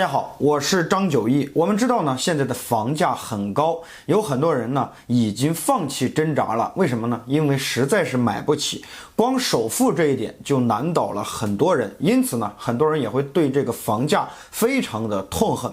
好，我是张九义。我们知道呢，现在的房价很高，有很多人呢已经放弃挣扎了。为什么呢？因为实在是买不起，光首付这一点就难倒了很多人。因此呢，很多人也会对这个房价非常的痛恨。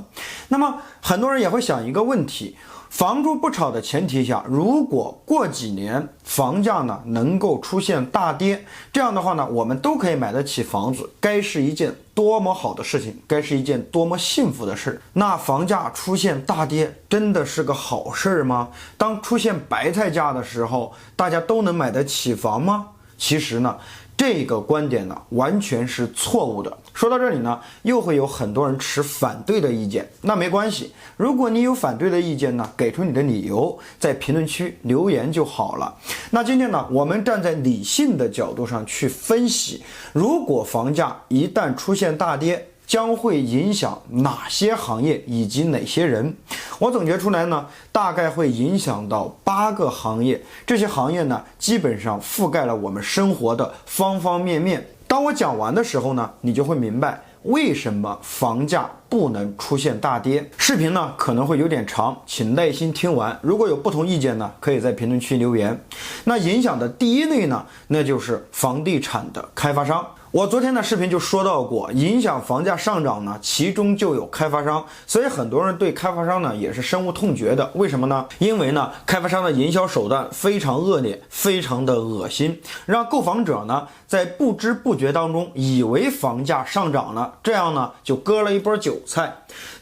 那么很多人也会想一个问题，房住不炒的前提下，如果过几年房价呢能够出现大跌，这样的话呢，我们都可以买得起房子，该是一件多么好的事情，该是一件多么幸福的事。那房价出现大跌真的是个好事吗？当出现白菜价的时候，大家都能买得起房吗？其实呢，这个观点呢完全是错误的。说到这里呢，又会有很多人持反对的意见。那没关系，如果你有反对的意见呢，给出你的理由，在评论区留言就好了。那今天呢，我们站在理性的角度上去分析，如果房价一旦出现大跌，将会影响哪些行业以及哪些人？我总结出来呢，大概会影响到8个行业。这些行业呢，基本上覆盖了我们生活的方方面面。当我讲完的时候呢，你就会明白为什么房价不能出现大跌。视频呢可能会有点长，请耐心听完。如果有不同意见呢，可以在评论区留言。那影响的第一类呢，那就是房地产的开发商。我昨天的视频就说到过，影响房价上涨呢，其中就有开发商，所以很多人对开发商呢也是深恶痛绝的。为什么呢？因为呢，开发商的营销手段非常恶劣，非常的恶心，让购房者呢在不知不觉当中以为房价上涨了，这样呢就割了一波韭菜。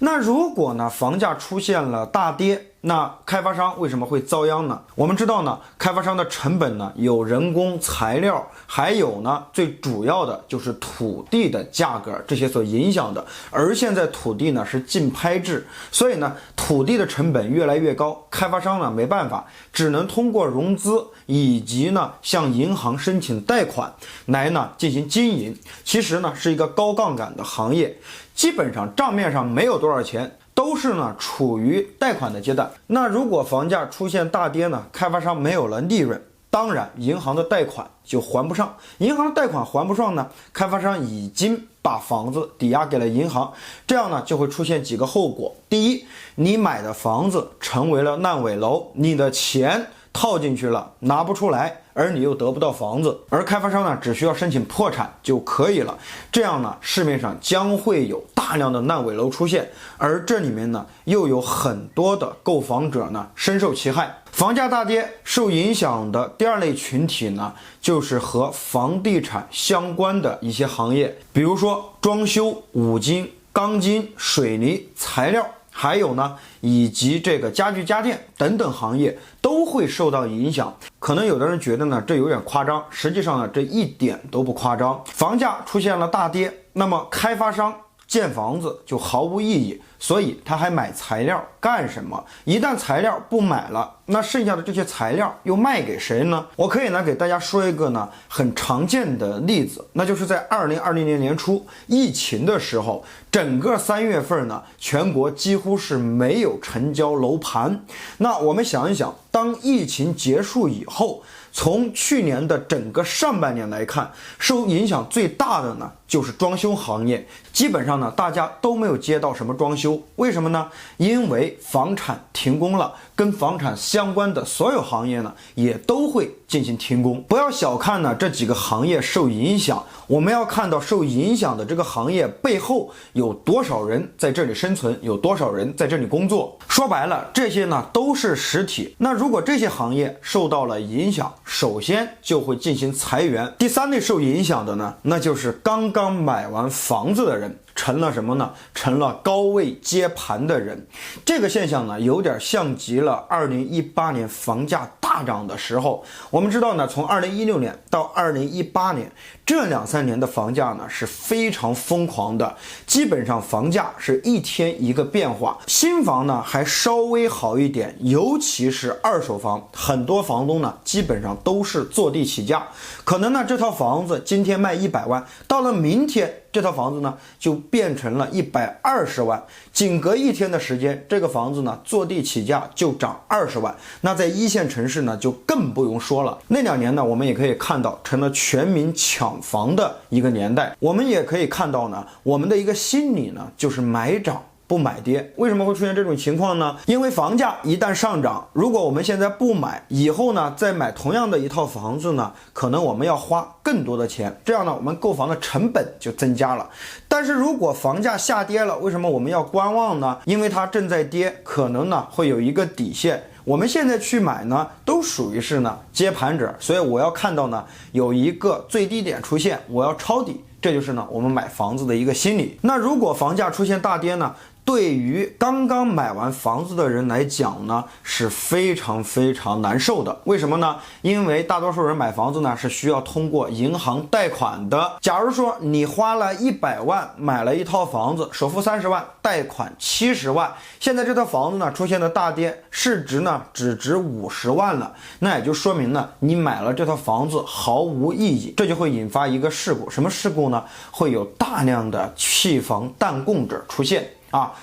那如果呢房价出现了大跌，那开发商为什么会遭殃呢？我们知道呢，开发商的成本呢有人工、材料，还有呢最主要的就是土地的价格，这些所影响的。而现在土地呢是竞拍制，所以呢土地的成本越来越高，开发商呢没办法，只能通过融资以及呢向银行申请贷款来呢进行经营。其实呢是一个高杠杆的行业，基本上账面上没有多少钱，都是呢处于贷款的阶段。那如果房价出现大跌呢，开发商没有了利润，当然银行的贷款就还不上。银行的贷款还不上呢，开发商已经把房子抵押给了银行，这样呢就会出现几个后果。第一，你买的房子成为了烂尾楼，你的钱套进去了拿不出来，而你又得不到房子，而开发商呢只需要申请破产就可以了。这样呢市面上将会有大量的烂尾楼出现，而这里面呢又有很多的购房者呢深受其害。房价大跌受影响的第二类群体呢，就是和房地产相关的一些行业，比如说装修、五金、钢筋、水泥、材料，还有呢以及这个家具家电等等行业都会受到影响。可能有的人觉得呢这有点夸张，实际上呢这一点都不夸张。房价出现了大跌，那么开发商建房子就毫无意义，所以他还买材料干什么？一旦材料不买了，那剩下的这些材料又卖给谁呢？我可以呢给大家说一个呢很常见的例子，那就是在2020年年初疫情的时候，整个3月份呢，全国几乎是没有成交楼盘。那我们想一想，当疫情结束以后，从去年的整个上半年来看，受影响最大的呢就是装修行业。基本上呢大家都没有接到什么装修，为什么呢？因为房产停工了，跟房产相关的所有行业呢也都会进行停工。不要小看呢这几个行业受影响，我们要看到受影响的这个行业背后有多少人在这里生存，有多少人在这里工作。说白了，这些呢都是实体。那如果这些行业受到了影响，首先就会进行裁员。第三类受影响的呢，那就是刚刚买完房子的人，成了什么呢？成了高位接盘的人。这个现象呢有点像极了2018年房价大涨的时候。我们知道呢，从2016年到2018年这2-3年的房价呢是非常疯狂的，基本上房价是一天一个变化。新房呢还稍微好一点，尤其是二手房，很多房东呢基本上都是坐地起价，可能呢这套房子今天卖100万，到了明天这套房子呢就变成了120万，仅隔1天的时间，这个房子呢坐地起价就涨20万。那在一线城市呢就更不用说了。那2年呢，我们也可以看到成了全民抢房的一个年代。我们也可以看到呢，我们的一个心理呢就是买涨不买跌。为什么会出现这种情况呢？因为房价一旦上涨，如果我们现在不买，以后呢再买同样的一套房子呢，可能我们要花更多的钱，这样呢我们购房的成本就增加了。但是如果房价下跌了，为什么我们要观望呢？因为它正在跌，可能呢会有一个底线。我们现在去买呢，都属于是呢接盘者，所以我要看到呢有一个最低点出现，我要抄底，这就是呢我们买房子的一个心理。那如果房价出现大跌呢，对于刚刚买完房子的人来讲呢，是非常非常难受的。为什么呢？因为大多数人买房子呢是需要通过银行贷款的。假如说你花了100万买了一套房子，首付30万，贷款70万，现在这套房子呢出现了大跌，市值呢只值50万了，那也就说明呢你买了这套房子毫无意义，这就会引发一个事故。什么事故呢？会有大量的弃房淡供者出现。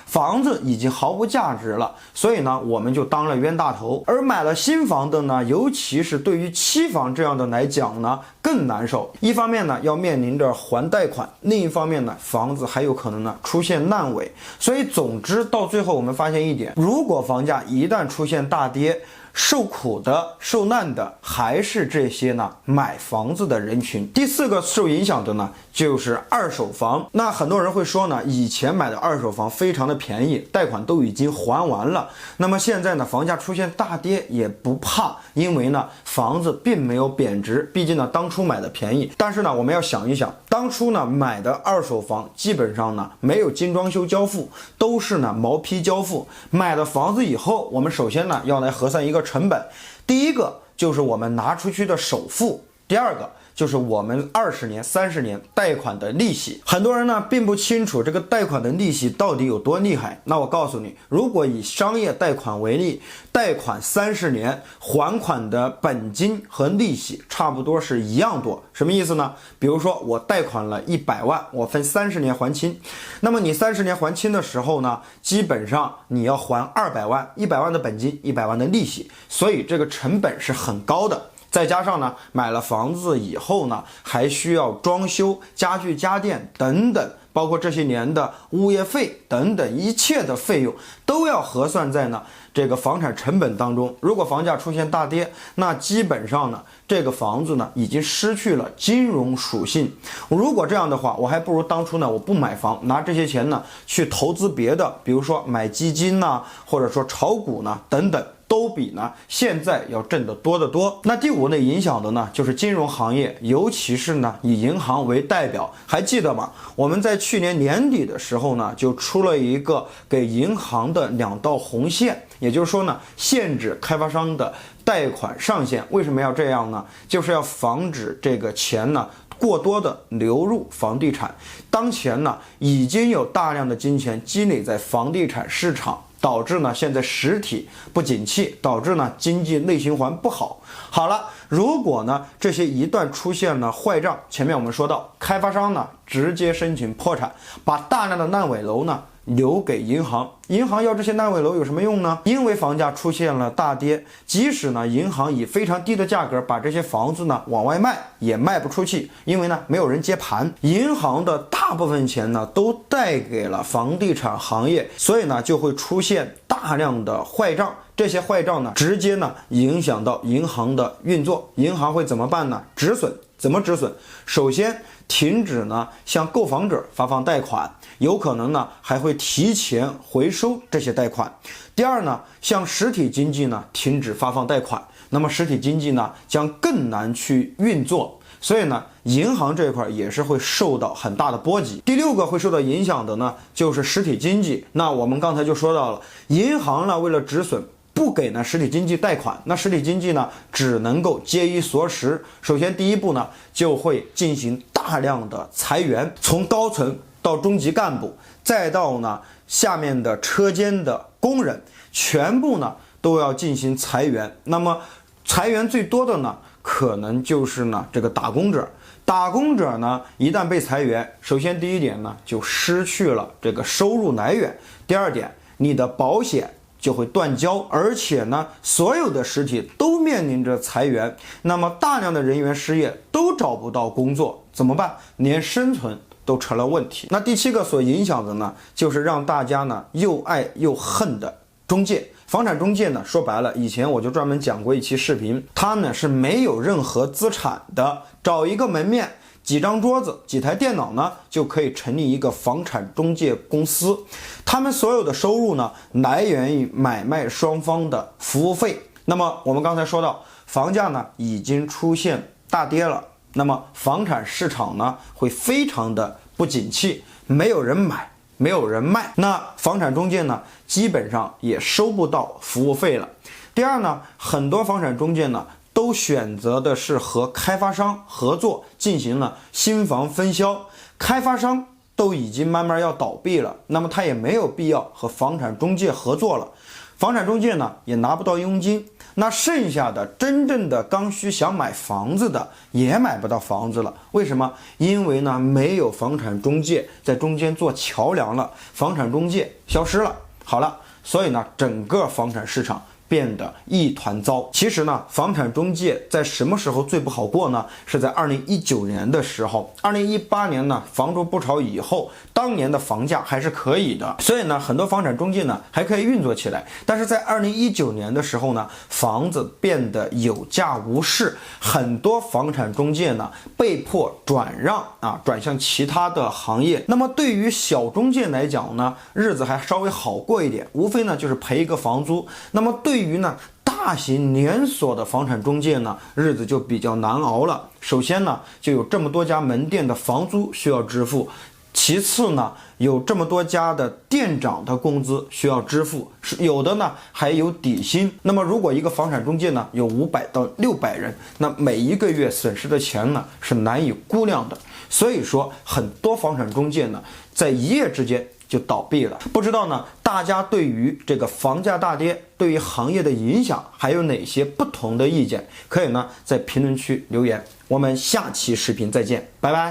房子已经毫无价值了，所以呢我们就当了冤大头。而买了新房的呢，尤其是对于期房这样的来讲呢更难受。一方面呢要面临着还贷款，另一方面呢房子还有可能呢出现烂尾。所以总之到最后我们发现一点，如果房价一旦出现大跌，受苦的受难的还是这些呢买房子的人群。第4个受影响的呢就是二手房。那很多人会说呢，以前买的二手房非常的便宜，贷款都已经还完了，那么现在呢房价出现大跌也不怕，因为呢房子并没有贬值，毕竟呢当初买的便宜。但是呢我们要想一想，当初呢买的二手房基本上呢没有精装修交付，都是呢毛坯交付。买了房子以后，我们首先呢要来核算一个成本，第一个就是我们拿出去的首付，第二个就是我们20年、30年贷款的利息。很多人呢并不清楚这个贷款的利息到底有多厉害。那我告诉你，如果以商业贷款为例，贷款30年，还款的本金和利息差不多是一样多。什么意思呢？比如说我贷款了100万，我分30年还清，那么你30年还清的时候呢，基本上你要还200万，100万的本金，100万的利息，所以这个成本是很高的。再加上呢，买了房子以后呢，还需要装修、家具家电等等，包括这些年的物业费等等，一切的费用都要核算在呢这个房产成本当中。如果房价出现大跌，那基本上呢这个房子呢已经失去了金融属性。如果这样的话，我还不如当初呢我不买房，拿这些钱呢去投资别的，比如说买基金呐，或者说炒股呢等等，都比呢现在要挣得多得多。那第5类影响的呢就是金融行业，尤其是呢以银行为代表。还记得吗？我们在去年年底的时候呢就出了一个给银行的2道红线，也就是说呢限制开发商的贷款上限。为什么要这样呢？就是要防止这个钱呢过多的流入房地产。当前呢已经有大量的金钱积累在房地产市场，导致呢现在实体不景气，导致呢经济内循环不好。好了，如果呢这些一旦出现了坏账，前面我们说到开发商呢直接申请破产，把大量的烂尾楼呢留给银行。银行要这些烂尾楼有什么用呢？因为房价出现了大跌，即使呢银行以非常低的价格把这些房子呢往外卖，也卖不出去，因为呢没有人接盘。银行的大部分钱呢都贷给了房地产行业，所以呢就会出现大量的坏账。这些坏账呢直接呢影响到银行的运作。银行会怎么办呢？止损。怎么止损？首先停止呢向购房者发放贷款，有可能呢还会提前回收这些贷款。第二呢，向实体经济呢停止发放贷款，那么实体经济呢将更难去运作，所以呢银行这一块也是会受到很大的波及。第6个会受到影响的呢就是实体经济。那我们刚才就说到了，银行呢为了止损，不给呢实体经济贷款，那实体经济呢只能够节衣缩食。首先第一步呢就会进行大量的裁员，从高层到中级干部，再到呢下面的车间的工人，全部呢都要进行裁员。那么裁员最多的呢可能就是呢这个打工者。打工者呢，一旦被裁员，首先第一点呢，就失去了这个收入来源；第二点，你的保险就会断交，而且呢，所有的实体都面临着裁员，那么大量的人员失业，都找不到工作，怎么办？连生存都成了问题。那第7个所影响的呢，就是让大家呢又爱又恨的中介。房产中介呢，说白了，以前我就专门讲过一期视频，它呢是没有任何资产的，找一个门面、几张桌子、几台电脑呢，就可以成立一个房产中介公司。他们所有的收入呢，来源于买卖双方的服务费。那么我们刚才说到，房价呢已经出现大跌了，那么房产市场呢会非常的不景气，没有人买，没有人卖，那房产中介呢基本上也收不到服务费了。第二呢，很多房产中介呢都选择的是和开发商合作进行了新房分销，开发商都已经慢慢要倒闭了，那么他也没有必要和房产中介合作了，房产中介呢也拿不到佣金，那剩下的真正的刚需想买房子的也买不到房子了。为什么？因为呢没有房产中介在中间做桥梁了，房产中介消失了。好了，所以呢整个房产市场变得一团糟。其实呢，房产中介在什么时候最不好过呢？是在2019年的时候。2018年呢，房住不炒以后，当年的房价还是可以的，所以呢，很多房产中介呢还可以运作起来。但是在2019年的时候呢，房子变得有价无市，很多房产中介呢被迫转让转向其他的行业。那么对于小中介来讲呢，日子还稍微好过一点，无非呢就是赔一个房租。那么对于呢大型连锁的房产中介呢，日子就比较难熬了。首先呢，就有这么多家门店的房租需要支付，其次呢，有这么多家的店长的工资需要支付，有的呢还有底薪。那么如果一个房产中介呢有500到600人，那每一个月损失的钱呢是难以估量的。所以说很多房产中介呢在一夜之间就倒闭了。不知道呢大家对于这个房价大跌对于行业的影响还有哪些不同的意见，可以呢在评论区留言。我们下期视频再见，拜拜。